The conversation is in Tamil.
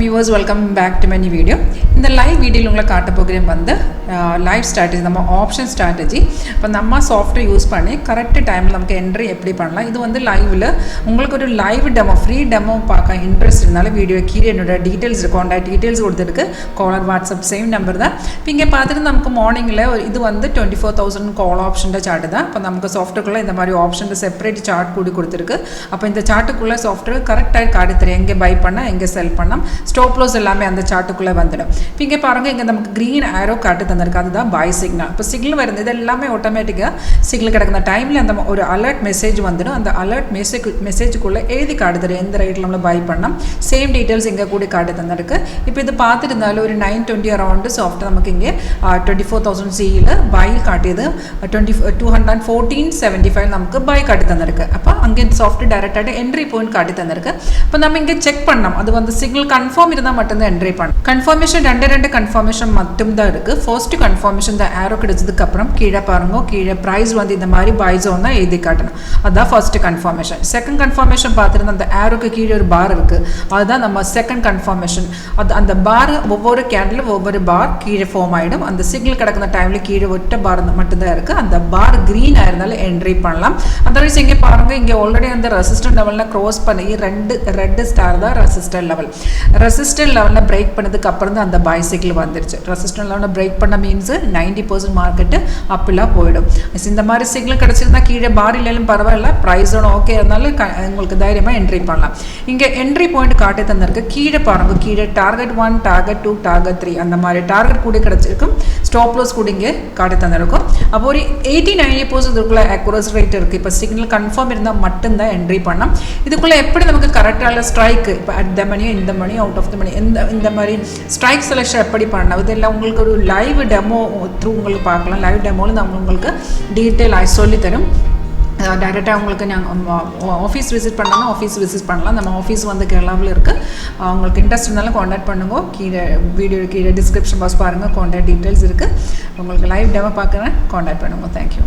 viewers, welcome back to my new video. In the live video உங்களை காட்ட போகிறேன் வந்து live strategy நம்ம option strategy. இப்போ நம்ம software யூஸ் பண்ணி கரெக்ட் டைம்ல நமக்கு என்ட்ரி எப்படி பண்ணலாம். இது வந்து லைவ்ல உங்களுக்கு ஒரு லைவ் டெமோ ஃப்ரீ டெமோ பார்க்க இன்ட்ரஸ்ட் இருந்தால வீடியோ கீழே என்னோட டீடைல்ஸ் கான்டாக்ட் டீடைல்ஸ் கொடுத்துருக்கு. காலர் வாட்ஸ்அப் சேம் நம்பர் தான். இப்போ இங்கே பார்த்துட்டு நமக்கு மார்னிங்ல இது வந்து 24000 கால் ஆப்ஷன்ட சார்ட் தான். இப்போ நமக்கு சாஃப்ட்வேர்க்குள்ள இந்த மாதிரி ஆப்ஷன்ல செப்பரேட் சார்ட் கூடி கொடுத்துருக்கு. அப்போ இந்த சார்ட்டுக்குள்ள சாஃப்ட்வேர் கரெக்ட்டா காட்டி தரும் எங்க பை பண்ண எங்க செல் பண்ணலாம். ஸ்டாப் லாஸ் எல்லாமே அந்த சார்ட்டுக்குள்ள வந்துடும். இப்போ இங்கே பாருங்க இங்க நமக்கு green arrow காட்டி தந்திருக்கு. அதுதான் buy signal. இப்போ சிக்னல் வருது இது எல்லாமே ஆட்டோமேட்டிக்கா சிக்னல் கிடக்குற டைம்ல அந்த ஒரு அலர்ட் மெசேஜ் வந்துடும். அந்த அலர்ட் மெசேஜுக்குள்ள எழுதி காட்டி தரும் எந்த ரேட்ல நம்ம பை பண்ணலாம். சேம் டீடைல்ஸ் இங்க கூட காட்டி தந்திருக்கு. இப்போ இது பார்த்துட்டு இருந்தாலும் ஒரு 920 அரௌண்ட் சாஃப்ட் நமக்கு இங்கே 24000 CE ல பை காட்டியது 214.75 நமக்கு பை காட்டி தந்திருக்கு. அப்ப அங்க சாஃப்ட் டைரக்ட்டா என்ட்ரி பாயிண்ட் காட்டி தந்திருக்கு. இப்போ நம்ம இங்க செக் பண்ணலாம். அது வந்து சிக்னல் கன்ஃபார்ம் இருந்தா மட்டும் தான் என்ட்ரி பண்ணணும். கன்ஃபர்மேஷன் ரெண்டு கன்ஃபர்மேஷன் மட்டும் தான் இருக்கு. ஃபர்ஸ்ட் கன்ஃபர்மேஷன் இந்த ஆரோ கிடைச்சதுக்கு அப்புறம் கீழே பாருங்க கீழே பிரைஸ் வந்து இந்த மாதிரி பை ஜோன் தான் எழுதி காட்டணும். அதான் ஃபர்ஸ்ட் கன்ஃபர்மேஷன். செகண்ட் கன்ஃபர்மேஷன் பார்த்துட்டு அந்த ஆரோக்கு கீழே ஒரு பார் இருக்கு. அதுதான் நம்ம செகண்ட் கன்ஃபர்மேஷன். அது அந்த பார் ஒவ்வொரு கேண்டில் ஒவ்வொரு பார் கீழே ஃபார்ம் ஆயிடும். அந்த சிக்னல் கிடக்கிற டைம்ல கீழே ஒட்ட பார் மட்டும் தான் இருக்கு. அந்த பார் கிரீன் ஆயிருந்தாலும் என்ட்ரி பண்ணலாம். அதர்வைஸ் இங்கே பாருங்க இங்கே ஆல்ரெடி அந்த ரெசிஸ்டன்ட் லெவல்ல க்ராஸ் பண்ணி ரெட் ஸ்டார் தான் ரெசிஸ்டன்ட் லெவல். ரெசிஸ்டன்ட் லெவல்ல பிரேக் பண்ணதுக்கு அப்புறம் தான் அந்த பை சிக்னல் வந்துருச்சு. ரெசிஸ்டன்ட் லெவல்ல பிரேக் பண்ண மீன்ஸ் 90% மார்க்கெட் அப்ல போய்டும். இந்த மாதிரி சிக்னல் கிடைச்சிருந்தா கீழே பார் இல்லையும் பரவாயில்ல பிரைஸ் ஓகே இருந்தாலும் உங்களுக்கு தைரியமா என்ட்ரி பண்ணலாம். இங்க என்ட்ரி பாயிண்ட் காட்டி தந்திருக்கு. கீழே பாருங்க கீழே டார்கெட் 1 டார்கெட் 2 டார்கெட் 3 அந்த மாதிரி டார்கெட் கூட கிடைச்சிருக்கும். ஸ்டாப் லாஸ் கூட இங்கே காட்டி தந்திருக்கும். அப்போ ஒரு 80-90% இதுக்குள்ள அக்யூரசி ரேட் இருக்கு. இப்போ சிக்னல் கன்ஃபார்ம் இருந்தால் மட்டும்தான் என்ட்ரி பண்ணலாம். இதுக்குள்ள எப்படி நமக்கு கரெக்டான ஸ்ட்ரைக் இப்போ அட் த மணி இந்த மணி அவுட் ஆஃப் த மணி இந்த மாதிரி ஸ்ட்ரைக் செலக்ஷன் எப்படி பண்ணணும் இதெல்லாம் உங்களுக்கு ஒரு லைவ் டெமோ த்ரூ உங்களுக்கு பார்க்கலாம். லைவ் டெமோவில் நான் உங்களுக்கு டீட்டெயில் சொல்லி தரும். டைரெக்டாக உங்களுக்கு நாங்கள் ஆஃபீஸ் விசிட் பண்ணலாம் ஆஃபீஸ் விசிட் பண்ணலாம். நம்ம ஆஃபீஸ் வந்து கேரளாவில் இருக்குது. உங்களுக்கு இன்ட்ரெஸ்ட் இருந்தாலும் காண்டாக்ட் பண்ணுங்க. கீழே வீடியோ கீழே டிஸ்கிரிப்ஷன் பாக்ஸ் பாருங்கள் காண்டாக்ட் டீட்டெயில்ஸ் இருக்குது. உங்களுக்கு லைவ் டெமோ பார்க்குறேன் காண்டாக்ட் பண்ணுங்க. தேங்க்யூ.